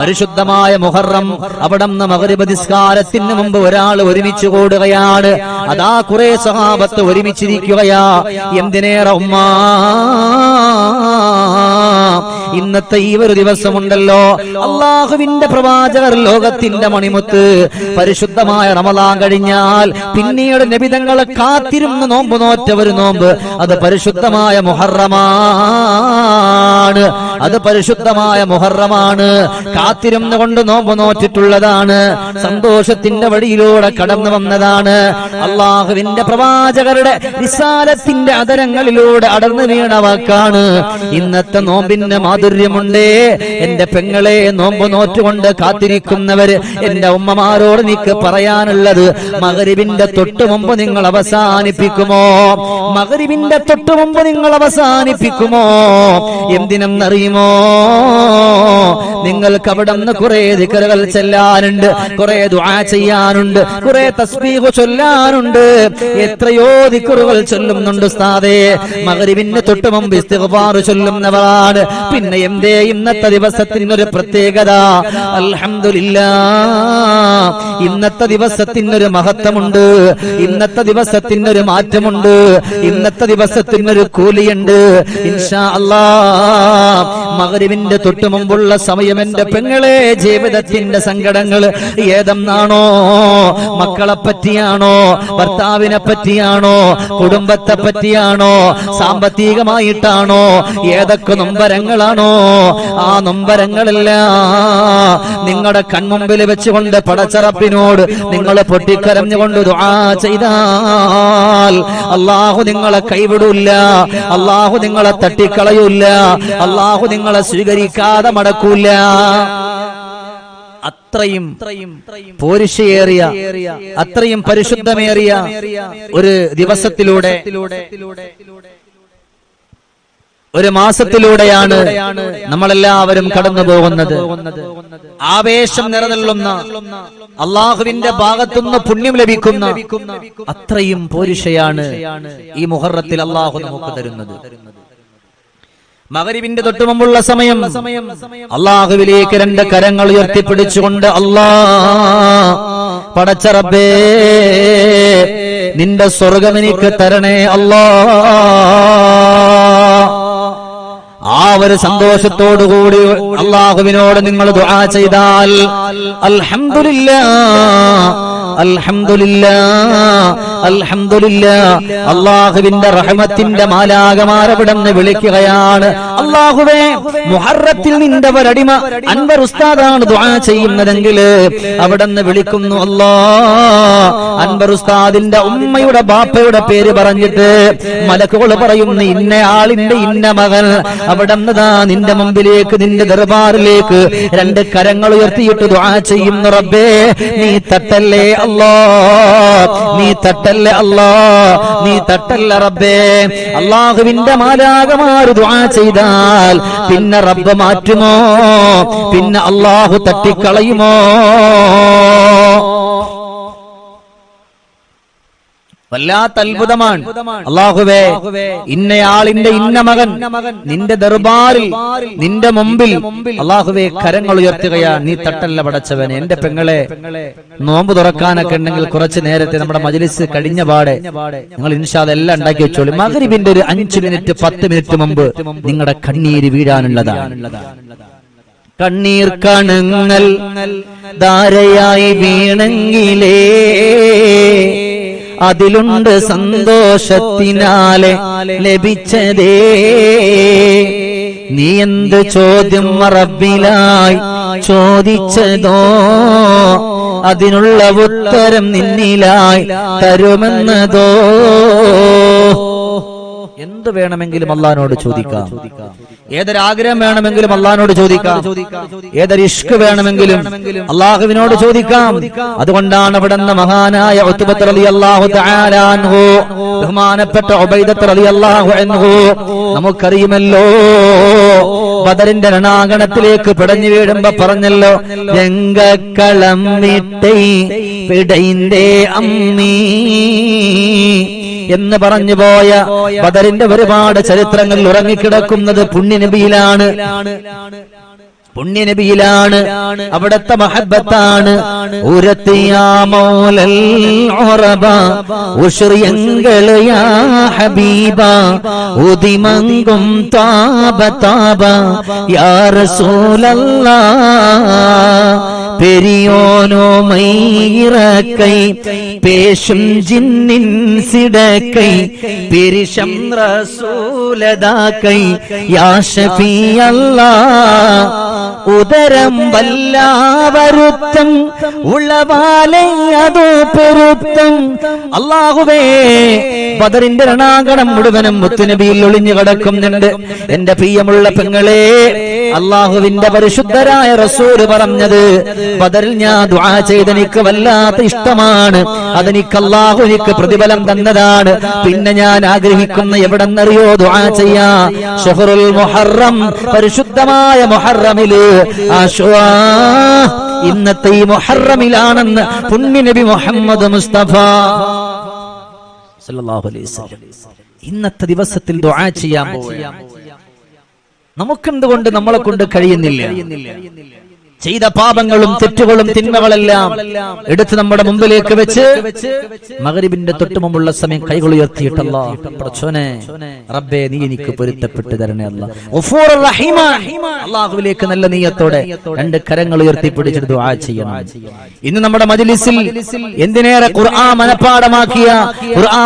പരിശുദ്ധമായ മുഹറം. അവിടുന്ന് മഗ്രിബ് നിസ്കാരത്തിന് മുമ്പ് ഒരാൾ ഒരുമിച്ച് കൂടുകയാണ്. അതാ കുറെ സഹാബത്ത് ഒരുമിച്ചിരിക്കുകയാ. എന്തിനേറെ ഉമ്മ, ഇന്നത്തെ ഈ ഒരു ദിവസമുണ്ടല്ലോ, അള്ളാഹുവിന്റെ പ്രവാചകർ ലോകത്തിന്റെ മണിമുത്ത് പരിശുദ്ധമായ റമളാൻ കഴിഞ്ഞാൽ പിന്നീട് നബിതങ്ങളെ കാത്തിരുന്ന് നോമ്പ് നോറ്റ ഒരു നോമ്പ്, അത് പരിശുദ്ധമായ മുഹറമാണ്. അത് പരിശുദ്ധമായ മുഹറമാണ്. കാത്തിരുന്ന് കൊണ്ട് നോമ്പ് നോറ്റിട്ടുള്ളതാണ്. സന്തോഷത്തിന്റെ വഴിയിലൂടെ കടന്നു വന്നതാണ്. അള്ളാഹുവിന്റെ പ്രവാചകരുടെ റിസാലത്തിന്റെ അതരങ്ങളിലൂടെ അടർന്നു വീണ വാക്കാണ്. ഇന്നത്തെ നോമ്പിന് മാധുര്യമുണ്ടേ. എന്റെ പെങ്ങളെ, നോമ്പ് നോറ്റുകൊണ്ട് കാത്തിരിക്കുന്നവര്, എന്റെ ഉമ്മമാരോട് എനിക്ക് പറയാനുള്ളത്, മഗ്രിബിന്റെ തൊട്ടു മുമ്പ് നിങ്ങൾ അവസാനിപ്പിക്കുമോ? മഗ്രിബിന്റെ തൊട്ടു മുമ്പ് നിങ്ങൾ അവസാനിപ്പിക്കുമോ? എന്തിനെന്നറിയുമോ? നിങ്ങൾക്ക് അവിടെ നിന്ന് കുറെ ദിക്റുകൾ ചെല്ലാനുണ്ട്, കുറെ ദുആ ചെയ്യാനുണ്ട്, കുറെ തസ്ബീഹ് ചൊല്ലാനുണ്ട്. എത്രയോ ദിക്റുകൾ ചൊല്ലുന്നുണ്ട് ഉസ്താദേ. മഗ്രിബിന് തൊട്ട് മുമ്പ് ഇസ്തിഗ്ഫാർ ചൊല്ലുന്നവരാണ്. പിന്നെ എന്തേ ഇന്നത്തെ ദിവസത്തിനൊരു പ്രത്യേകത? അൽഹംദുലില്ലാഹ്, ഇന്നത്തെ ദിവസത്തിനൊരു മഹത്വമുണ്ട്. ഇന്നത്തെ ദിവസത്തിനൊരു മാറ്റമുണ്ട്. ഇന്നത്തെ ദിവസത്തിനൊരു കൂലിയുണ്ട്. ഇൻഷാ അല്ലാഹ് മഗ്രിബിന്റെ തൊട്ട് മുമ്പുള്ള സമയം എന്റെ പെങ്ങളെ, ജീവിതത്തിന്റെ സങ്കടങ്ങൾ ഏതെന്നാണോ? മക്കളെ പറ്റിയാണോ? ഭർത്താവിനെ പറ്റിയാണോ? കുടുംബത്തെ പറ്റിയാണോ? സാമ്പത്തികമായിട്ടാണോ? ഏതൊക്കെ നൊമ്പരങ്ങളാണോ? ആ നൊമ്പരങ്ങളെല്ലാം നിങ്ങളുടെ കൺമുമ്പിൽ വെച്ചുകൊണ്ട് പടച്ചറപ്പിനോട് നിങ്ങൾ പൊട്ടിക്കരഞ്ഞുകൊണ്ട് ദുആ ചെയ്താൽ അല്ലാഹു നിങ്ങളെ കൈവിടൂല്ല. അല്ലാഹു നിങ്ങളെ തട്ടിക്കളയൂല്ല. അല്ലാഹു നിങ്ങളെ സ്വീകരിക്കാതെ മടക്കൂല. അത്രയും പോരിശയേറിയ, അത്രയും പരിശുദ്ധമേറിയ ഒരു ദിവസത്തിലൂടെ, ഒരു മാസത്തിലൂടെയാണ് നമ്മളെല്ലാവരും കടന്നു പോകുന്നത്. ആവേശം നിറനില്ലുന്ന, അള്ളാഹുവിന്റെ ഭാഗത്തുനിന്ന് പുണ്യം ലഭിക്കുന്ന അത്രയും പോരിശയാണ് ഈ മുഹറത്തിൽ അള്ളാഹു നമുക്ക് തരുന്നത്. മഗ്രിബിന്റെ തൊട്ടു മുമ്പുള്ള സമയം അള്ളാഹുവിലേക്ക് രണ്ട് കരങ്ങൾ ഉയർത്തിപ്പിടിച്ചുകൊണ്ട്, അല്ലാഹ് പടച്ച റബ്ബേ, നിന്റെ സ്വർഗ്ഗം എനിക്ക് തരണേ അല്ലാഹ്. ആ ഒരു സന്തോഷത്തോടുകൂടി അള്ളാഹുവിനോട് നിങ്ങൾ ദുആ ചെയ്താൽ, അൽഹംദുലില്ലാഹ് അൽഹംദുലില്ലാഹ് അൽഹംദുലില്ലാഹ്, അല്ലാഹുവിന്റെ റഹ്മത്തിന്റെ മാലാകമാരവിടുന്ന് വിളിക്കുകയാണ്. അല്ലാഹുവേ, മുഹറത്തിൽ നിന്റെ ഒരടിമ അൻവർ ഉസ്താദാണ് ദുആ ചെയ്യുന്നതെങ്കിൽ അവിടുന്ന് വിളിക്കുന്നു, അല്ലാഹ് അൻവർ ഉസ്താദിന്റെ ഉമ്മയുടെ ബാപ്പയുടെ പേര് പറഞ്ഞിട്ട് മലക്കുകൾ പറയുന്നു, ഇന്ന ആളിന്റെ ഇന്ന മകൻ അവിടുന്ന് ദാ നിന്റെ മുമ്പിലേക്ക്, നിന്റെ ദർബാറിലേക്ക് രണ്ട് കരങ്ങൾ ഉയർത്തിയിട്ട് ദുആ ചെയ്യുന്നു. റബ്ബേ, നീ തട്ടല്ലേ അല്ലാഹ്, നീ തട്ടല്ലേ അല്ലാഹ്, നീ തട്ടല്ല റബ്ബേ. അല്ലാഹുവിന്റെ മാലാകമാര് ദുആ ചെയ്താൽ പിന്നെ റബ്ബ് മാറ്റുമോ? പിന്നെ അല്ലാഹു തട്ടിക്കളയുമോ? വല്ലാത്ത അത്ഭുതമാണ്. അല്ലാഹുവേ, ഇന്നയാളിന്റെ ഇന്ന മകൻ നിന്റെ ദർബാറിൽ, നിന്റെ മുമ്പിൽ അല്ലാഹുവേ കരങ്ങൾ ഉയർത്തുകയാണ്. നീ തട്ടല്ല പടച്ചവനെ. എന്റെ പെങ്ങളെ, നോമ്പ് തുറക്കാനൊക്കെ ഉണ്ടെങ്കിൽ കുറച്ച് നേരത്തെ നമ്മുടെ മജ്ലിസ് കഴിഞ്ഞ പാടെ നിങ്ങൾ ഇൻഷാ അല്ലാഹ് എല്ലാം ഉണ്ടാക്കി വെച്ചോളൂ. മഗ്രിബിന്റെ ഒരു 5 മിനിറ്റ് 10 മിനിറ്റ് മുമ്പ് നിങ്ങളുടെ കണ്ണീര് വീഴാനുള്ളതാണ്. കണ്ണീർ കണങ്ങൾ ധാരയായി വീണെങ്കിലേ അതിലുണ്ട് സന്തോഷത്തിനാലെ ലഭിച്ചതേ. നീ എന്ത് ചോദ്യം റബ്ബിലായി ചോദിച്ചതോ, അതിനുള്ള ഉത്തരം നിന്നിലായി തരുമെന്നതോ. എന്ത് വേണമെങ്കിലും അല്ലാഹുവിനോട് ചോദിക്കാം. ഏതൊരാഗ്രഹം വേണമെങ്കിലും അല്ലാഹുവിനോട് ചോദിക്കാം. ഏതൊരു ഇഷ്ക് വേണമെങ്കിലും അല്ലാഹുവിനോട് ചോദിക്കാം. അതുകൊണ്ടാണ് അവിടുന്ന് മഹാനായ ഉത്ബത്ത് റളിയല്ലാഹു തആല അൻഹു, ബഹുമാനപ്പെട്ട ഉബൈദത്ത് റളിയല്ലാഹു അൻഹു, നമുക്കറിയുമല്ലോ, ബദറിന്റെ രണാങ്കണത്തിലേക്ക് പിടഞ്ഞു വീഴുമ്പോ പറഞ്ഞല്ലോ, രംഗക്കളം വിട്ടേ പിടയിന്റെ അമ്മീ എന്ന് പറഞ്ഞു പോയ ബദറിന്റെ ഒരുപാട് ചരിത്രങ്ങൾ ഉറങ്ങിക്കിടക്കുന്നത് പുണ്യനബിയിലാണ്. പുണ്യനബിയിലാണ്, അവിടത്തെ മഹബത്താണ്. ഉരത്തിയാ മൗലൽ ഉറബ ഉശ്രിയങ്കള് യാ ഹബീബ ഉദിമങ്കും താബ താബ യാ റസൂലല്ലാഹ്. പെരിയോനോ മൈറക്കൈ പേശും ജിന്നിൻ സിടക്കൈ പെരിശം റസൂലദാക്കൈ യാ ഷഫീഅല്ലാഹ്. ഉദരം വല്ലാവരുത്തം ഉളവാലേ അതോ പെരുത്തം. അല്ലാഹുവേ, ബദറിന്റെ രണാങ്കണം മുഴുവനും മുത്തുനബിയിൽ ഒളിഞ്ഞു കിടക്കുന്നുണ്ട്. എന്റെ പ്രിയമുള്ള പെങ്ങളെ, അല്ലാഹുവിന്റെ പരിശുദ്ധരായ റസൂല് പറഞ്ഞത്, ബദറിൽ ഞാൻ ദുആ ചെയ്തെനിക്ക് വല്ലാത്ത ഇഷ്ടമാണ്, അതെനിക്ക് അല്ലാഹു എനിക്ക് പ്രതിഫലം തന്നതാണ്. പിന്നെ ഞാൻ ആഗ്രഹിക്കുന്ന എവിടെന്നറിയോ ദുആ ചെയ്യാ? ശഹ്റുൽ മുഹറം, പരിശുദ്ധമായ മുഹറമില് ആശുവാ, ഇന്നത്തെ ഈ മുഹറമിലാണെന്ന് പുണ്യനബി മുഹമ്മദ് മുസ്തഫ സല്ലല്ലാഹു അലൈഹി വസല്ലം ഇന്നത്തെ ദിവസത്തിൽ ദുആ ചെയ്യാൻ പോവുകയാണ്. നമുക്കെന്തുകൊണ്ട് നമ്മളെ കൊണ്ട് കഴിയുന്നില്ല? ചെയ്ത പാപങ്ങളും തെറ്റുകളും തിന്മകളെല്ലാം എടുത്ത് നമ്മുടെ മുമ്പിലേക്ക് വെച്ച് മഗ്രിബിന്റെ തൊട്ട് മുമ്പുള്ള സമയം കൈകൾ ഉയർത്തിയിട്ട് പടച്ചോനെ റബ്ബേ നീ എനിക്ക് പൊരുത്തപ്പെട്ട് തരണേ അല്ലാഹ്. ഗഫൂറുർ റഹീമ, അല്ലാഹുവിലേക്ക് നല്ല നിയ്യത്തോടെ രണ്ട് കരങ്ങൾ ഉയർത്തി പിടിച്ചിട്ട് ദുആ ചെയ്യണം. ഇന്ന് നമ്മുടെ മജ്ലിസിൽ എന്തിനേറെ ഖുർആൻ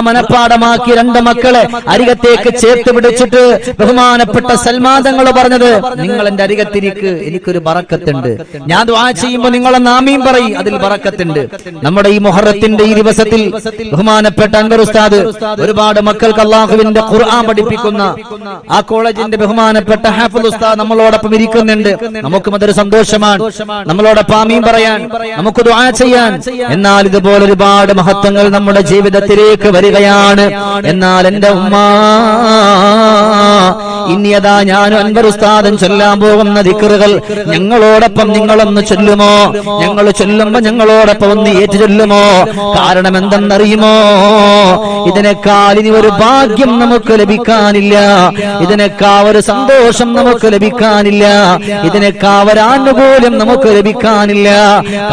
മനപ്പാടമാക്കിയ രണ്ട് മക്കളെ അരികത്തേക്ക് ചേർത്ത് പിടിച്ചിട്ട് ബഹുമാനപ്പെട്ട സൽമാൻ തങ്ങൾ പറഞ്ഞത്, നിങ്ങൾ എന്റെ അരികത്തിരിക്ക്, എനിക്കൊരു ബറക്കത്തുണ്ട്. ഞാൻ ദുആ ചെയ്യുമ്പോൾ നിങ്ങളൊന്ന് ആമീൻ പറയും, അതിൽ ബറക്കത്തുണ്ട്. നമ്മുടെ ഈ മുഹറത്തിന്റെ ഈ ദിവസത്തിൽ ബഹുമാനപ്പെട്ട അൻവർ ഉസ്താദ് ഒരുപാട് മക്കൾക്ക് അല്ലാഹുവിന്റെ ഖുർആൻ പഠിപ്പിക്കുന്ന ആ കോളേജിന്റെ ബഹുമാനപ്പെട്ട ഹാഫിദ് ഉസ്താദ് നമ്മളോടൊപ്പം ഇരിക്കുന്നുണ്ട്. നമുക്കും അതൊരു സന്തോഷമാണ്, നമ്മളോടൊപ്പം ആമീൻ പറയാൻ, നമുക്ക് ദുആ ചെയ്യാൻ. എന്നാൽ ഇതുപോലെ ഒരുപാട് മഹത്വങ്ങൾ നമ്മുടെ ജീവിതത്തിലേക്ക് വരികയാണ്. എന്നാൽ എന്റെ ഉമ്മ, ഇനിയതാ ഞാനും അൻവർ ഉസ്താദും ചൊല്ലാൻ പോകുന്ന ദിക്റുകൾ ഞങ്ങളോടൊപ്പം നിങ്ങളൊന്ന് ചൊല്ലുമോ? ഞങ്ങൾ ചൊല്ലുമ്പോ ഞങ്ങളോടൊപ്പം ഒന്ന് ഏറ്റു ചൊല്ലുമോ? കാരണം എന്തെന്നറിയുമോ? ഇതിനേക്കാൾ ഇനി ഒരു ഭാഗ്യം നമുക്ക് ലഭിക്കാനില്ല, ഇതിനേക്കാൾ ഒരു സന്തോഷം നമുക്ക് ലഭിക്കാനില്ല, ഇതിനേക്കാൾ ഒരു ആനുകൂല്യം നമുക്ക് ലഭിക്കാനില്ല.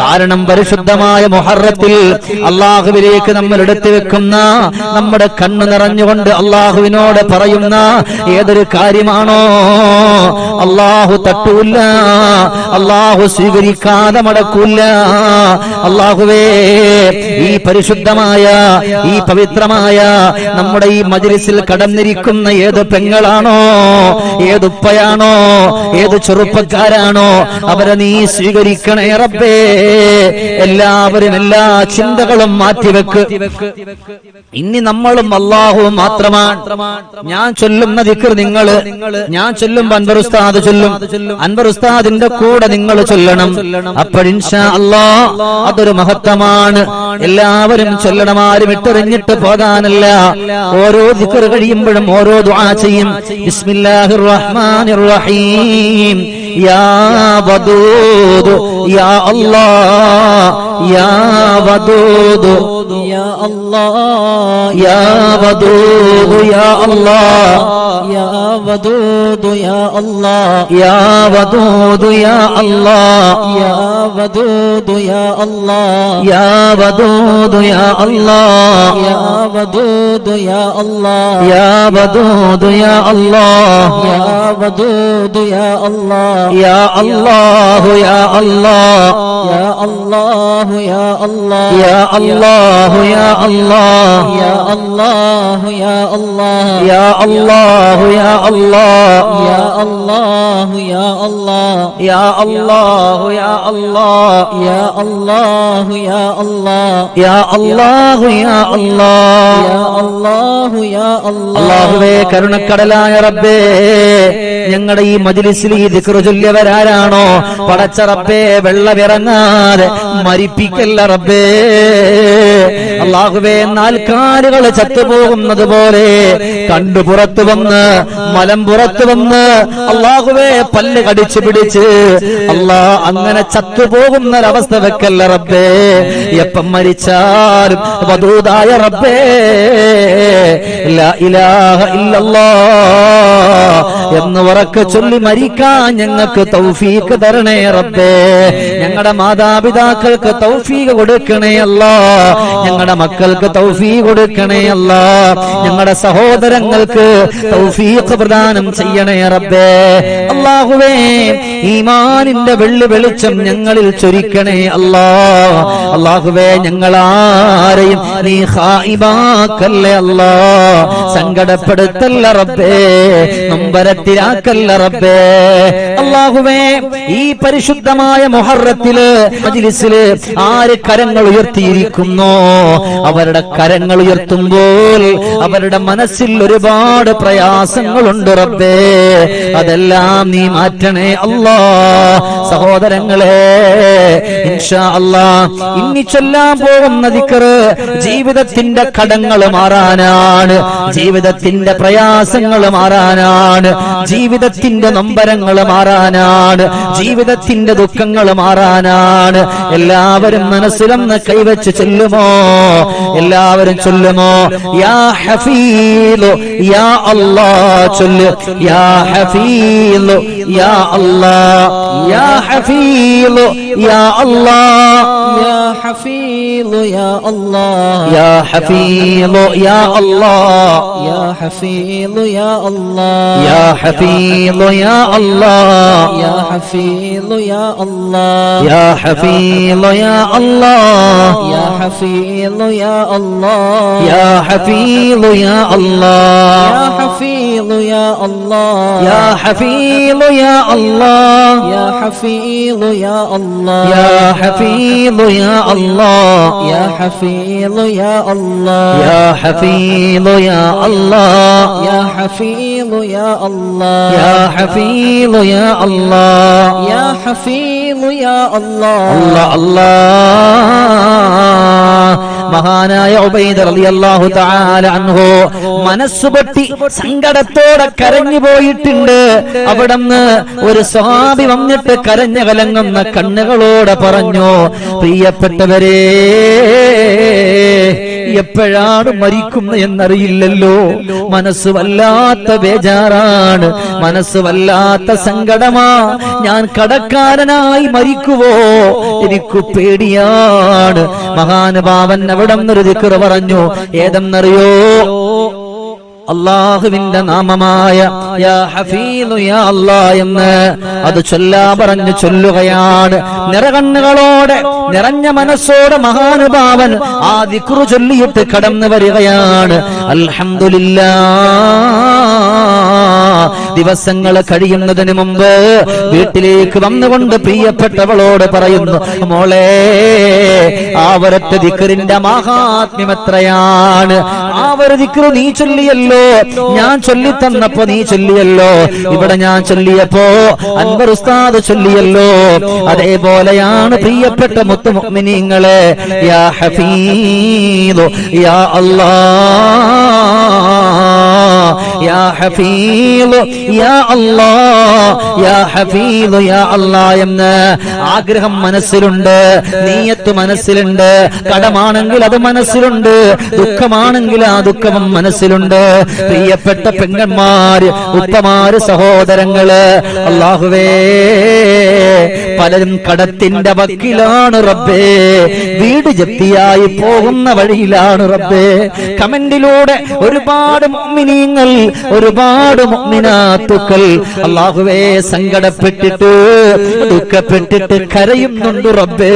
കാരണം പരിശുദ്ധമായ മുഹറത്തിൽ അള്ളാഹുവിലേക്ക് നമ്മൾ എടുത്തു വെക്കുന്ന, നമ്മുടെ കണ്ണു നിറഞ്ഞുകൊണ്ട് അള്ളാഹുവിനോട് പറയുന്ന ഏതൊരു കാര്യമാണോ അള്ളാഹു തട്ടൂല്ല, അള്ളാഹു സ്വീകരിക്കാതെ മടക്കൂല്ല. അള്ളാഹുവേ, ഈ പരിശുദ്ധമായ ഈ പവിത്രമായ നമ്മുടെ ഈ മജ്ലിസിൽ കടന്നിരിക്കുന്ന ഏത് പെങ്ങളാണോ, ഏതുപ്പയാണോ, ഏത് ചെറുപ്പക്കാരാണോ, അവരെ നീ സ്വീകരിക്കണേ റബ്ബേ. എല്ലാവരും എല്ലാ ചിന്തകളും മാറ്റിവെക്ക്. ഇനി നമ്മളും അല്ലാഹുവും മാത്രമാണ്. ഞാൻ ചൊല്ലുന്ന ദിക്ർ നിങ്ങള്, ഞാൻ ചൊല്ലുമ്പോ അൻവർ ഉസ്താദ് ചൊല്ലും, അൻവർ ഉസ്താദിന്റെ കൂടെ നിങ്ങൾ ചൊല്ലണം. അപ്പോൾ ഇൻഷാ അല്ലാഹ് അതൊരു മഹത്വമാണ്. എല്ലാവരും ചൊല്ലണം, ആരും ഇട്ടെറിഞ്ഞിട്ട് പോകാനല്ല. ഓരോ ദിക്ർ കഴിയുമ്പോഴും ഓരോ ദുആ ചെയ്യും. ബിസ്മില്ലാഹിർ റഹ്മാനിർ റഹീം. യാ വദൂദ് യാ അല്ലാഹ്, യാ വദൂദ് യാ അല്ലാഹ്, യാ വദൂദ് യാ അല്ലാഹ്, യാ വദൂദ് യാ അല്ലാഹ്, യാ വദൂദ് യാ അല്ലാഹ്, യാ വദൂദ് യാ അല്ലാഹ്, യാ വദൂദ് യാ അല്ലാഹ്, യാ വദൂദ് യാ അല്ലാഹ്, യാ വദൂദ് യാ അല്ലാഹ്, യാ വദൂദ് യാ അല്ലാഹ്, യാ അല്ലാഹു യാ അല്ലാഹ്, യാ അല്ലാഹു യാ അല്ലാഹ്, യാ അല്ലാഹു യാ അല്ലാഹ്, യാ അല്ലാഹു യാ അല്ലാഹ്, യാ അല്ലാഹു യാ അല്ലാഹ്, യാ അല്ലാഹു യാ അല്ലാഹ്, യാ അല്ലാഹു യാ അല്ലാഹ്, യാ അല്ലാഹു യാ അല്ലാഹ്, യാ അല്ലാഹു യാ അല്ലാഹ്, യാ അല്ലാഹു യാ അല്ലാഹ്. അല്ലാഹുവേ, കരുണക്കടലായ റബ്ബേ, ഞങ്ങളുടെ ഈ മജ്ലിസിൽ ഈ ദിക്ർ ചൊല്ലിയവരാരാണോ, പടച്ച റബ്ബേ, വെള്ളമിറങ്ങാതെ മരിപ്പിക്കല്ല റബ്ബേ. അല്ലാഹുവേ, നാൽക്കാലുകൾ ചത്തുപോകുന്നത് പോലെ കണ്ടു പുറത്തു വന്ന്, മലം പുറത്തു വന്ന്, അല്ലാഹുവേ, പല്ല് കടിച്ചു പിടിച്ച് അങ്ങനെ ചത്തുപോകുന്നൊരവസ്ഥ വെക്കല്ല റബ്ബേ. എപ്പം മരിച്ചാലും വദൂദായ റബ്ബേ, ലാ ഇലാഹ ഇല്ലല്ലാഹ് എന്ന് ഉറക്കെ ചൊല്ലി മരിക്കാൻ ഞങ്ങൾക്ക് തൗഫീഖ് തരണേ റബ്ബേ. ഞങ്ങളുടെ മാതാപിതാക്കൾക്ക് തൗഫീഖ് കൊടുക്കണേ അല്ലാ. ഞങ്ങളുടെ മക്കൾക്ക് തൗഫീഖ് കൊടുക്കണേ അല്ലാ. ഞങ്ങളുടെ സഹോദരങ്ങൾക്ക് തൗഫീഖ് പ്രദാനം ചെയ്യണേ റബ്ബേ. അല്ലാഹുവേ, ഈമാനിന്റെ വെള്ളിവെളിച്ചം ഞങ്ങളിൽ ചൊരിക്കണേ അല്ലാ. അല്ലാഹുവേ, ഞങ്ങളാരെയും നീ ഖായിബാക്കല്ലേ അല്ലാ. സങ്കടപ്പെടുത്തല്ല റബ്ബേ, നൊമ്പരത്തിലാക്കല്ല റബ്ബേ. അല്ലാഹുവേ, ഈ പരിശുദ്ധമായ മുഹറത്തില് മജ്ലിസില് ആര് കരങ്ങൾ ഉയർത്തിയിരിക്കുന്നോ അവരുടെ കരങ്ങൾ ഉയർത്തുമ്പോൾ അവരുടെ മനസ്സിൽ ഒരുപാട് പ്രയാസങ്ങളുണ്ട് റബ്ബേ. അതെല്ലാം നീ മാറ്റണേ അല്ലാ. സഹോദരങ്ങളെ, ഇൻഷാ അല്ലാ ഇനി ചൊല്ലാൻ പോകുന്ന ദിക്ർ ജീവിതത്തിന്റെ കടങ്ങൾ മാറാനാണ്, ജീവിതത്തിന്റെ പ്രയാസങ്ങൾ മാറാനാണ്, ജീവിതത്തിന്റെ നൊമ്പരങ്ങൾ മാറാനാണ്, ജീവിതത്തിന്റെ ദുഃഖങ്ങൾ മാറാനാണ്. എല്ലാവരും മനസ്സിലൊന്ന് കൈവച്ച് ചൊല്ലുമോ? എല്ലാവരും ചൊല്ലുമോ? യാ ഹഫീലു യാ അല്ലാഹ് ചൊല്ല്. യാ ഹഫീലു യാ അല്ലാഹ്, യാ ഹഫീലു യാ അല്ലാഹ്, യാ ഹഫീലു യാ അല്ലാഹ്, യാ ഹഫീലു യാ അല്ലാഹ്, യാ ഹഫീലു യാ അല്ലാഹ്, യാ ഹഫീലു യാ അല്ലാഹ്, യാ ഹഫീലു യാ അല്ലാഹ്, യാ ഹഫീലു യാ അല്ലാഹ്, യാ ഹഫീലു യാ അല്ലാഹ്, യാ ഹഫീലു യാ അല്ലാഹ്, യാ ഹഫീലു യാ അല്ലാഹ്, യാ ഹഫീലു യാ അല്ലാഹ്, യാ ഹഫീലു യാ അല്ലാഹ്, യാ ഹഫീലു യാ അല്ലാഹ്, യാ ഹഫീലു യാ അല്ലാഹ്, യാ ഹഫീലു യാ അല്ലാഹ്, യാ ഹഫീലു യാ അല്ലാഹ്, യാ ഹഫീലു യാ അല്ലാഹ്, യാ ഹഫീലു യാ അല്ലാഹ്. അല്ലാഹ്. മഹാനായ ഉബൈദ റളിയല്ലാഹു തആല അൻഹു മനസ്സുപൊട്ടി സങ്കടത്തോടെ കരഞ്ഞു പോയിട്ടുണ്ട്. അവിടുന്ന് ഒരു സ്വഹാബി വന്നിട്ട് കരഞ്ഞു കലങ്ങുന്ന കണ്ണുകളോടെ പറഞ്ഞു, പ്രിയപ്പെട്ടവരെ, എപ്പോഴാണ് മരിക്കുന്നത് എന്നറിയില്ലല്ലോ. മനസ്സ് വല്ലാത്ത ബേജാറാണ്, മനസ്സ് വല്ലാത്ത സങ്കടമാ. ഞാൻ കടക്കാരനായി മരിക്കുവോ? എനിക്ക് പേടിയാണ്. മഹാനുഭാവൻ അവിടെ നിന്നൊരു ദിക്ർ പറഞ്ഞു. ഏതെന്നറിയോ? അല്ലാഹുവിന്റെ നാമമായ യാ ഹഫീലു യാ അല്ലാഹ് എന്ന് അത് ചൊല്ലാ പറഞ്ഞു ചൊല്ലുകയാണ്. നിറകണ്ണുകളോടെ നിറഞ്ഞ മനസ്സോടെ മഹാനുഭാവൻ ആ ദിക്ർ ചൊല്ലിയിട്ട് കടന്നു വരികയാണ്. അൽഹംദുലില്ലാഹ്. ദിവസങ്ങൾ കഴിയുന്നതിന് മുമ്പ് വീട്ടിലേക്ക് വന്നുകൊണ്ട് പ്രിയപ്പെട്ടവളോട് പറയുന്നു, മോളെ, ആ ഒരൊറ്റ ദിക്റിന്റെ മഹാത്മ്യം എത്രയാണ്. ആ ഒരു ദിക്ർ നീ ചൊല്ലിയല്ലോ, ഞാൻ ചൊല്ലിത്തന്നപ്പോ നീ ചൊല്ലിയല്ലോ, ഇവിടെ ഞാൻ ചൊല്ലിയപ്പോ അൻവർ ഉസ്താദ് ചൊല്ലിയല്ലോ. അതേപോലെയാണ് പ്രിയപ്പെട്ട മുത്തു മുഅ്മിനീങ്ങളെ. യാ ഹഫീദു യാ അല്ലാഹ്, യാ ഹഫീദു യാ അല്ലാഹ്, യാ ഹഫീദു യാ അല്ലാഹ് എന്ന് ആഗ്രഹം മനസ്സിലുണ്ട്, നീയത്ത് മനസ്സിലുണ്ട്, കടമാണെങ്കിൽ അത് മനസ്സിലുണ്ട്, ദുഃഖമാണെങ്കിൽ ആ ദുഃഖവും മനസ്സിലുണ്ട്. പ്രിയപ്പെട്ട പെങ്ങന്മാര്, ഉപ്പമാര്, സഹോദരങ്ങള്, അല്ലാഹുവേ, പലരും കടത്തിന്റെ വക്കിലാണ് റബ്ബേ, വീട് ജപ്തിയായി പോകുന്ന വഴിയിലാണ് റബ്ബേ. കമന്റിലൂടെ ഒരുപാട് മുഅ്മിനീങ്ങൾ, ഒരുപാട് മുഅ്മിനാത്തുക്കൾ അല്ലാഹുവേ സങ്കടപ്പെട്ടിട്ട് ദുഃഖപ്പെട്ടിട്ട് കരയുന്നുണ്ട് റബ്ബേ.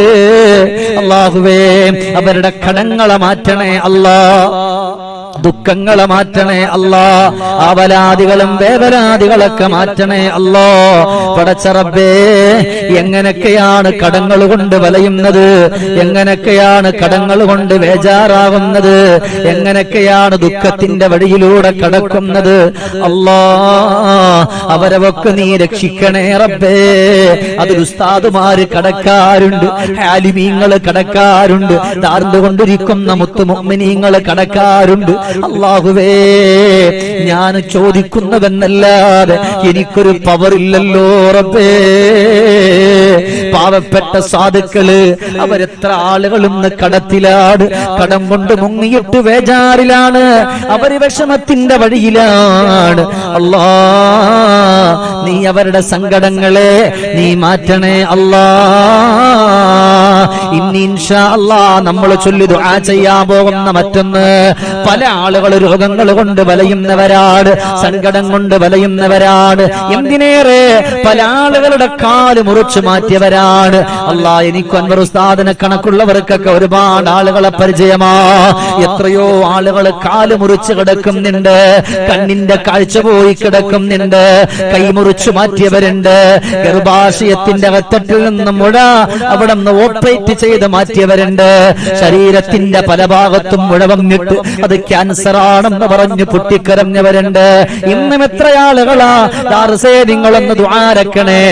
അല്ലാഹുവേ, അവരുടെ കടങ്ങളെ മാറ്റണേ അല്ലാ, ദുഃഖങ്ങളെ മാറ്റണേ അല്ലാ, ആവലാദികളും വേവലാദികളൊക്കെ മാറ്റണേ അല്ലാ. പടച്ച റബ്ബേ, എങ്ങനെയൊക്കെയാണ് കടങ്ങൾ കൊണ്ട് വലയുന്നത്, എങ്ങനെയൊക്കെയാണ് കടങ്ങൾ കൊണ്ട് ബേജാറാവുന്നത്, എങ്ങനെയൊക്കെയാണ് ദുഃഖത്തിന്റെ വഴിയിലൂടെ കടക്കുന്നത് അല്ലാ, അവരവൊക്കെ നീ രക്ഷിക്കണേ റബ്ബേ. അതിൽ ഉസ്താദുമാര് കടക്കാരുണ്ട്, ആലിമീങ്ങള് കടക്കാരുണ്ട്, താർന്നുകൊണ്ടിരിക്കുന്ന മുത്തു മുഅ്മിനീങ്ങള് കടക്കാരുണ്ട്. അല്ലാഹുവേ ഞാൻ ചോദിക്കുന്നവെന്നല്ലാതെ എനിക്കൊരു പവറില്ലല്ലോ റബ്ബേ. പാവപ്പെട്ട സാധുക്കള് അവരെത്ര ആളുകളും കടത്തിലാണ്, കടം കൊണ്ട് മുങ്ങിയിട്ട് വേജാറിലാണ്, അവര് വിഷമത്തിന്റെ വഴിയിലാണ്. അല്ലാ നീ അവരുടെ സങ്കടങ്ങളെ നീ മാറ്റണേ അല്ലാ. ഇനി ഇൻഷാ അല്ലാ നമ്മൾ ചൊല്ലി ദുആ ചെയ്യാൻ പോകുന്ന മറ്റൊന്ന്, പല ആളുകൾ രോഗങ്ങൾ കൊണ്ട് വലയുന്നവരാണ്, സങ്കടം കൊണ്ട് വലയുന്നവരാണ്. എന്തിനേറെ പല ആളുകളുടെ കാല് മുറിച്ചു മാറ്റിയവരാണ്. അല്ലാ എനിക്ക് അൻവർ ഉസ്താദിനെ കണക്കുള്ളവർക്കൊക്കെ ഒരുപാട് ആളുകളെ പരിചയമാ. എത്രയോ ആളുകൾ കാല് മുറിച്ച് കിടക്കുന്നുണ്ട്, കണ്ണിന്റെ കാഴ്ച പോയി കിടക്കുന്നുണ്ട്, കൈ മുറിച്ചു മാറ്റിയവരുണ്ട്, ഗർഭാശയത്തിന്റെ അകത്തട്ടിൽ നിന്ന് മുഴ അവിടെ നിന്ന് ഓപ്പറേറ്റ് ചെയ്ത് മാറ്റിയവരുണ്ട്, ശരീരത്തിന്റെ പല ഭാഗത്തും മുഴ വന്നിട്ട് അത് ക്യാൻസർ ആണെന്ന് പറഞ്ഞ് പൊട്ടിക്കരഞ്ഞവരുണ്ട്. ഇന്നും എത്ര ആളുകളാ ദാർസേ നിങ്ങളൊന്ന് ദുആരക്കണേ,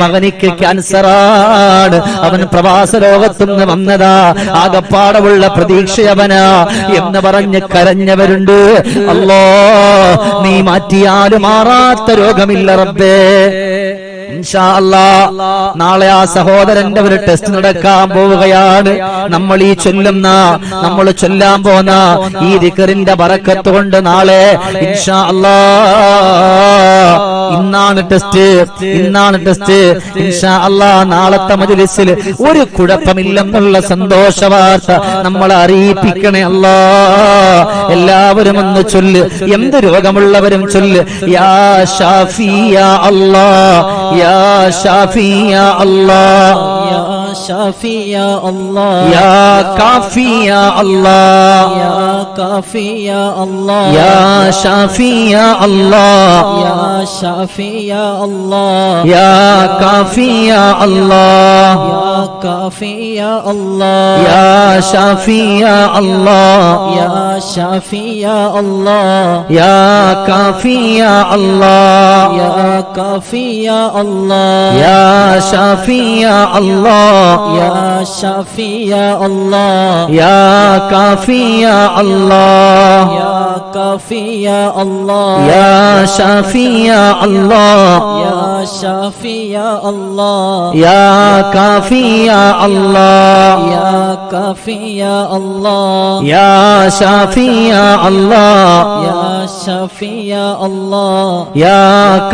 മകനിക്ക് ക്യാൻസർ ആണ്, അവൻ പ്രവാസ ലോകത്തുനിന്ന് വന്നതാ, ആകപ്പാടമുള്ള പ്രതീക്ഷയവനാ എന്ന് പറഞ്ഞ് കരഞ്ഞവരുണ്ട്. അല്ലാ നീ മാറ്റിയാലും മാറാത്ത രോഗമില്ല റബ്ബേ. ഇൻഷാ അല്ലാഹ് നാളെ ആ സഹോദരന്റെ ഒരു ടെസ്റ്റ് നടക്കാൻ പോവുകയാണ്. നമ്മൾ ചൊല്ലാൻ പോന്ന ഈ ദിക്റിന്റെ ബറക്കത്ത് കൊണ്ട് നാളെ ഇൻഷാ അല്ലാഹ് ഇന്നാണ് ടെസ്റ്റ് ഇൻഷാ അല്ലാഹ് നാളത്തെ മജ്‌ലിസിൽ ഒരു കുഴപ്പമില്ലെന്നുള്ള സന്തോഷ വാർത്ത നമ്മളെ അറിയിപ്പിക്കണേ അല്ലാ. എല്ലാവരും ഒന്ന് ചൊല്ല്, എന്ത് രോഗമുള്ളവരും ചൊല്ല്, യാ ഷാഫി യാ അല്ലാഹ്, യാ ഷാഫി യാ അല്ലാഹ്, യാ ഷാഫി യാ അല്ലാഹ്, യാ കാഫി യാ അല്ലാഹ്, യാ കാഫി യാ അല്ലാഹ്, യാ ഷാഫി യാ അല്ലാഹ്, യാ ഷാഫി യാ അല്ലാഹ്, യാ കാഫി യാ അല്ലാഹ്, യാ കാഫി യാ അല്ലാഹ്, യാ ഷാഫി യാ അല്ലാഹ്, യാ ഷാഫി യാ അല്ലാഹ്, യാ കാഫി യാ അല്ലാഹ്, യാ കാഫി യാ അല്ലാഹ്, യാ ഷാഫി യാ അല്ലാഹ്, യാ ഷാഫി യാ അല്ലാഹ്, യാ കാഫി യാ അല്ലാഹ്, യാ കാഫി യാ അല്ലാഹ്, യാ ഷാഫി യാ അല്ലാഹ്, യാ ഷാഫി യാ അല്ലാഹ്, യാ കാഫി യാ അല്ലാഹ്, യാ കാഫി യാ അല്ലാഹ്, യാ ഷാഫി യാ അല്ലാഹ്, യാ ഷാഫി യാ അല്ലാഹ്, യാ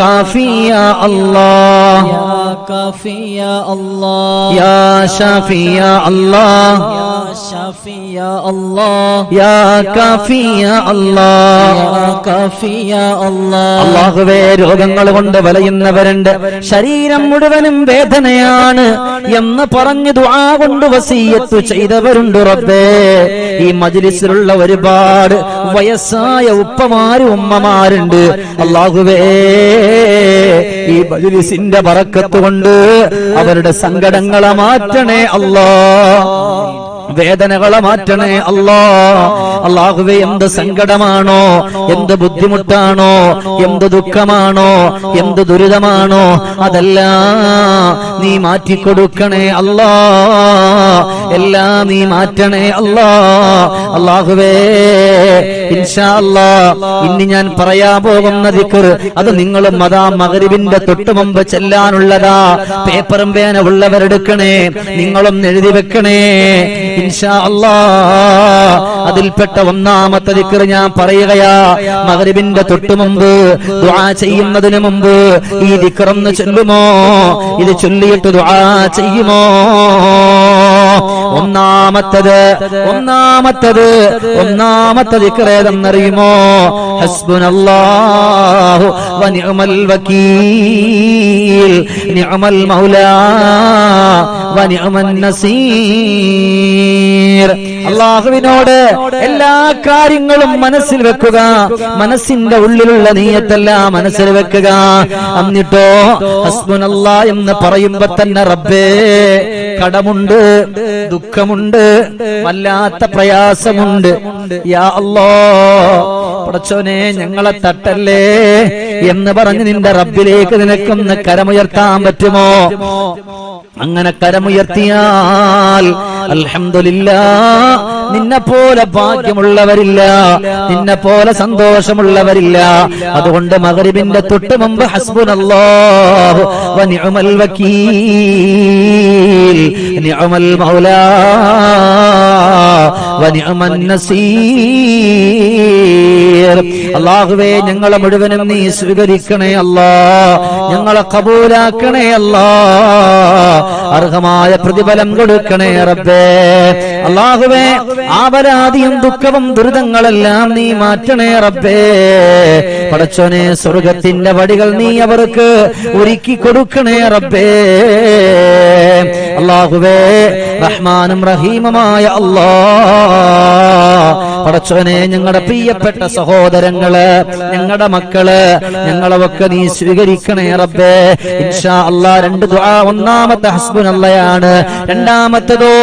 കാഫി യാ അല്ലാഹ്, യാ കാഫി യാ അല്ലാഹ്, യാ ഷാഫി യാ അല്ലാഹ്, യാ ഷാഫി യാ അല്ലാഹ്, യാ കാഫി യാ അല്ലാഹ്. യാ കാഫി യാ അല്ലാഹ്. അല്ലാഹുവേ രോഗങ്ങൾ കൊണ്ട് വലയുന്നവരുണ്ട്, ശരീരം മുഴുവനും വേദനയാണ് എന്ന് പറഞ്ഞ് ദുആ കൊണ്ട് വസിയ്യത്ത് ചെയ്തവരുണ്ട് റബ്ബേ. ഈ മജ്‌ലിസിലുള്ള ഒരുപാട് വയസ്സായ ഉപ്പമാരും ഉമ്മമാരുണ്ട്. അല്ലാഹുവേ ഈ മജ്‌ലിസിന്റെ ബറക്കത്ത് കൊണ്ട് അവരുടെ സങ്കടങ്ങളെ മാറ്റണേ അല്ലാഹ്, വേദനകളെ മാറ്റണേ അല്ലാ. അല്ലാഹുവേ എന്ത് സങ്കടമാണോ, എന്ത് ബുദ്ധിമുട്ടാണോ, എന്ത് ദുഃഖമാണോ, എന്ത് ദുരിതമാണോ അതെല്ലാം നീ മാറ്റിക്കൊടുക്കണേ അല്ലാ, എല്ലാം നീ മാറ്റണേ അല്ലാ. അല്ലാഹുവേ ഇൻഷാ അല്ലാഹ് ഇനി ഞാൻ പറയാൻ പോകുന്ന ദിക്ർ അത് നിങ്ങളും അതാ മഗ്രിബിന്റെ തൊട്ട് മുമ്പ് ചെല്ലാനുള്ളതാ. പേപ്പറും പേന ഉള്ളവരെടുക്കണേ, നിങ്ങളും എഴുതി വെക്കണേ ഇൻഷാ അല്ലാഹ്. അതിൽപ്പെട്ട ഒന്നാമത്തെ ദിക്ർ ഞാൻ പറയുകയാ. മഗ്രിബിന്റെ തൊട്ട് മുമ്പ് ദുആ ചെയ്യുന്നതിന് മുമ്പ് ഈ ദിക്ർ ഒന്ന് ചൊല്ലുമോ? ഇത് ചൊല്ലിയിട്ട് ദുആ ചെയ്യുമോ? ഒന്നാമത്തെ ദിക്ർ ഏതെന്നറിയുമോ? ഹസ്ബുനല്ലാഹു വനിഅമൽ വകീൽ, നിഅമൽ മൗലാ വനിഅമൻ നസീർ. അല്ലാഹുവിനോട് എല്ലാ കാര്യങ്ങളും മനസ്സിൽ വെക്കുക, മനസ്സിന്റെ ഉള്ളിലുള്ള നീയത്തെല്ലാം മനസ്സിൽ വെക്കുക. എന്നിട്ടോ ഹസ്ബുനല്ലാഹ് എന്ന് പറയുമ്പോ തന്നെ റബ്ബേ കടമുണ്ട്, ദുഃഖമുണ്ട്, വല്ലാത്ത പ്രയാസമുണ്ട്, യാ അല്ലാഹ് പടച്ചോനെ ഞങ്ങളെ തട്ടല്ലേ എന്ന് പറഞ്ഞ് നിന്റെ റബ്ബിലേക്ക് നിനക്കൊന്ന് കരമുയർത്താൻ പറ്റുമോ? അങ്ങനെ കരമുയർത്തിയാൽ അൽഹംദുലില്ലാഹ്, നിന്നെ പോലെ ഭാഗ്യമുള്ളവരില്ല, നിന്നെ പോലെ സന്തോഷമുള്ളവരില്ല. അതുകൊണ്ട് മഗ്രിബിന്റെ തൊട്ട് മുമ്പ് ഹസ്ബുനല്ലാഹു വ നിഅമൽ വകീൽ, നിഅമൽ മൗലാ വ നിഅമൻ നസീർ. അല്ലാഹുവേ, ഞങ്ങളെ മുഴുവനും നീ സ്വീകരിക്കണേ അല്ലാ, ഞങ്ങളെ കബൂലാക്കണേ അല്ലാ, അർഹമായ പ്രതിഫലം കൊടുക്കണേ റബ്ബേ. അല്ലാഹുവേ, ആപരാധിയും ദുഃഖവും ദുരിതങ്ങളെല്ലാം നീ മാറ്റണേ റബ്ബേ. പടച്ചോനെ, സ്വർഗത്തിന്റെ വടികൾ നീ അവർക്ക് ഒരുക്കി കൊടുക്കണേ റബ്ബേ. അല്ലാഹുവേ, റഹ്മാനും റഹീമുമായ അല്ലാ, പടച്ചോനെ, ഞങ്ങളുടെ പ്രിയപ്പെട്ട സഹോദരങ്ങള്, ഞങ്ങളുടെ മക്കള്, ഞങ്ങളൊക്കെ നീ സ്വീകരിക്കണേ റബ്ബേ. ഇൻഷാ അല്ലാഹ് രണ്ട് ദുആ. ഒന്നാമത്തെ ഹസ്ബുനല്ലാഹയാണ്, രണ്ടാമത്തേതോ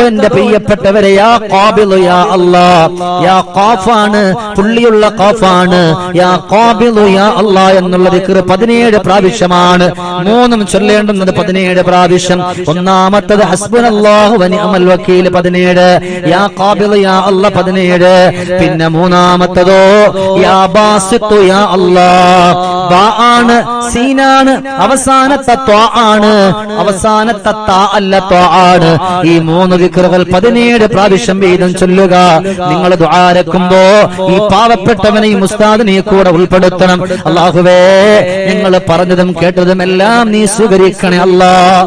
എന്റെ പ്രിയപ്പെട്ടവരെ യാ ഖാബിദു യാ അല്ലാഹ്. യാ ഖാഫാണ്, പുള്ളിയുള്ള ഖാഫാണ്. യാ ഖാബിദു യാ അല്ലാഹ് എന്നുള്ള ദിക്ർ 17 പ്രാവശ്യമാണ്. മൂന്നും ചൊല്ലേണ്ടുന്നത് 17 പ്രാവശ്യം. ഒന്നാമത്തേത് ഹസ്ബുനല്ലാഹു വ നിഅമൽ വകീൽ 17, യാ ഖാബിദു യാ അല്ലാഹ് 17. പിന്നെ മൂന്നാമത്തേതോ യാ ബാസിത്തു യാ അല്ലാഹ്. ബാ ആണ്, സീനാണ്, അവസാനത്തെ ത്വാ ആണ്, അവസാനത്തെ താ അല്ല ത്വാ ആണ്. ഈ മൂന്ന് ദിക്റുകൾ 17 പ്രാവശ്യം വീതം ചൊല്ലുക. നിങ്ങൾ ദുആരക്കുമ്പോ ഈ പാവപ്പെട്ടവനെയും ഉസ്താദിനെയും കൂടെ ഉൾപ്പെടുത്തണം. അല്ലാഹുവേ, നിങ്ങൾ പറഞ്ഞതും കേട്ടതും എല്ലാം നീ സ്വീകരിക്കണേ അല്ലാഹ്.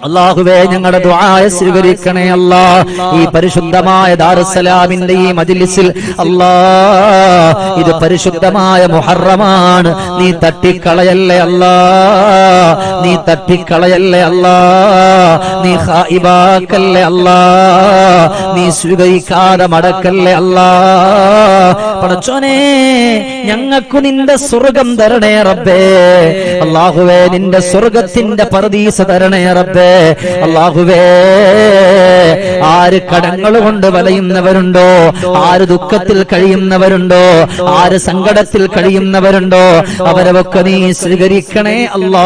അല്ലാഹുവേ, ഞങ്ങളുടെ ദുആ സ്വീകരിക്കണേ അല്ലാഹ്. ഈ പരിശുദ്ധമായ ദാറുസ്സലാമിന്റെ ഈ മജ്ലിസിൽ അല്ലാഹ്, ഇത് പരിശുദ്ധമായ മുഹറമാണ്, നീ തട്ടിക്കളയല്ലേ അല്ലാഹ്, നീ തട്ടിക്കളയല്ലേ അല്ലാഹ്, നീ ഖായിബാക്കല്ലേ അല്ലാഹ്, നീ സ്വീകരിക്കാതെ മടക്കല്ലേ അല്ലാഹ്. പടച്ചോനെ, ഞങ്ങൾക്ക് നിന്റെ സ്വർഗം തരണേ റബ്ബേ. അല്ലാഹുവേ, നിന്റെ സ്വർഗത്തിന്റെ പർദീസ തരണേ റബ്ബേ. അല്ലാഹുവേ, ആര് കടങ്ങൾ കൊണ്ട് വലയുന്നവരുണ്ടോ, ആര് ദുഃഖത്തിൽ കഴിയുന്നവരുണ്ടോ, ആര് സങ്കടത്തിൽ കഴിയുന്നവരുണ്ടോ, അവരൊക്കെ നീ സ്വീകരിക്കണേ അല്ലാ.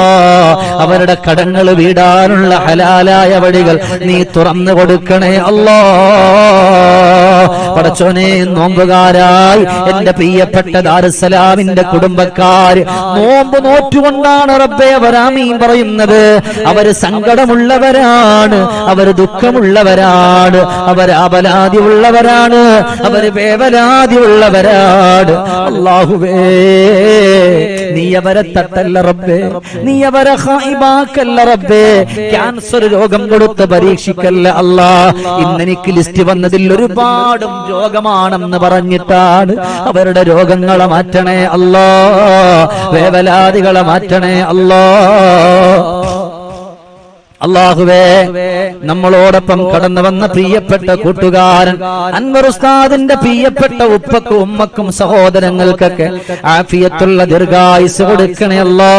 അവരുടെ കടങ്ങൾ വീടാനുള്ള ഹലാലായ വഴികൾ നീ തുറന്നു കൊടുക്കണേ അല്ലാ. പടച്ചോനെ, നോമ്പുകാരായി എന്റെ പ്രിയപ്പെട്ട ദാറുസ്സലാമിന്റെ കുടുംബക്കാര് നോമ്പ് നോറ്റുകൊണ്ടാണ് റബ്ബേ അവർ ആമീൻ പറയുന്നത്. അവര് സങ്കടമുള്ളവരാണ്, അവര് ദുഃഖമുള്ളവരാണ്, അവർ അപലാതി ഉള്ളവരാണ്, അവര് വേവലാതി ഉള്ളവരാണ്. അല്ലാഹുവേ, നീ അവരെ തട്ടല്ല റബ്ബേ, നീ അവരെ ഖായിബാക്കല്ല റബ്ബേ. ക്യാൻസർ രോഗം കൊടുത്ത് പരീക്ഷിക്കല്ല അല്ലാ. ഇന്നെനിക്ക് ലിസ്റ്റ് വന്നതിൽ ഒരുപാട് രോഗമാണെന്ന് പറഞ്ഞിട്ടാണ്. അവരുടെ രോഗങ്ങളെ മാറ്റണേ അല്ലാ, വേവലാദികളെ മാറ്റണേ അല്ലാ. അല്ലാഹുവേ, നമ്മളോടൊപ്പം കടന്നു വന്ന പ്രിയപ്പെട്ട കൂട്ടുകാരൻ അൻവർ ഉസ്താദിന്റെ പ്രിയപ്പെട്ട ഉപ്പക്കും ഉമ്മക്കും സഹോദരങ്ങൾക്കൊക്കെ ആഫിയത്തുള്ള ദീർഘായുസ് കൊടുക്കണേ അല്ലാ.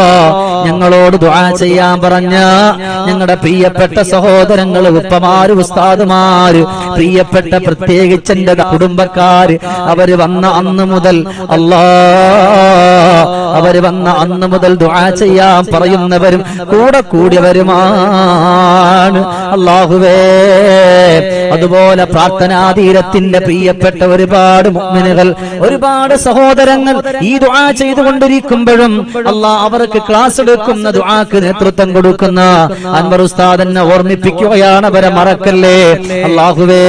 ഞങ്ങളോട് ദുആ ചെയ്യാൻ പറഞ്ഞ ഞങ്ങളുടെ പ്രിയപ്പെട്ട സഹോദരങ്ങൾ, ഉപ്പമാര്, ഉസ്താദുമാര്, പ്രിയപ്പെട്ട പ്രത്യേകിച്ച് എന്റെ കുടുംബക്കാര്, അവര് വന്ന അന്ന് മുതൽ അവര് വന്ന അന്ന് മുതൽ ദുആ ചെയ്യാൻ പറയുന്നവരും കൂടെ കൂടിയവരുമാണ്. അല്ലാഹുവേ, അതുപോലെ പ്രാർത്ഥനാതീരത്തിന്റെ പ്രിയപ്പെട്ട ഒരുപാട് മുഅ്മിനുകൾ, ഒരുപാട് സഹോദരങ്ങൾ ഈ ദുആ ചെയ്തുകൊണ്ടിരിക്കുമ്പോഴും അല്ലാഹ് അവർക്ക് ക്ലാസ് എടുക്കുന്ന ദുആക്ക് നേതൃത്വം കൊടുക്കുന്ന അൻവർ ഉസ്താദിനെ ഓർമ്മിപ്പിക്കുകയാണ്. അവരെ മറക്കല്ലേ അല്ലാഹുവേ.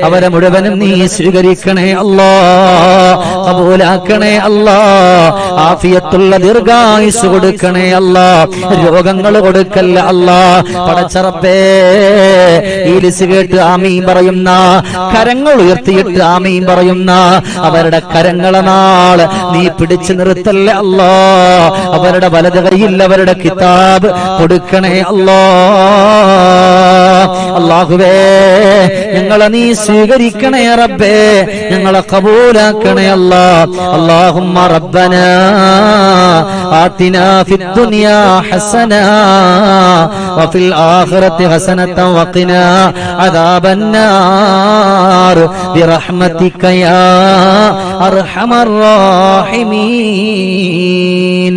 അവരെ മുഴുവനും നീ സ്വീകരിക്കണേ അല്ലാഹ്, കബൂലാക്കണേ അല്ലാഹ്, ആഫിയത്തുള്ള ദീർഘായുസ് കൊടുക്കണേ അല്ലാഹ്, രോഗങ്ങൾ കൊടുക്കല്ല അല്ലാഹ്. പടച്ച റബ്ബേ, ഈ ലിസ് കേട്ട് ആമീൻ പറയുന്ന, കരങ്ങൾ ഉയർത്തിയിട്ട് ആമീൻ പറയുന്ന അവരുടെ കരങ്ങളെ നാളെ നീ പിടിച്ചു നിർത്തല്ലേ അല്ലാഹ്. അവരുടെ വലത് കൈയിൽ അവരുടെ കിതാബ് കൊടുക്കണേ അല്ലാഹ്. അല്ലാഹുവേ, ഞങ്ങളെ നീ സ്വീകരിക്കണേ റബ്ബേ, ഞങ്ങളെ കബൂലാക്കണേ അല്ലാഹ്. അല്ലാഹുമ്മ റബ്ബനാ ആതിനാ ഫിദ്ദുനിയാ ഹസനാ വഫിൽ ആഖിറതി ഹസനതൻ വഖിനാ അദാബന്നാർ ബിറഹ്മതിക യാ അർഹമർ റഹീമീൻ.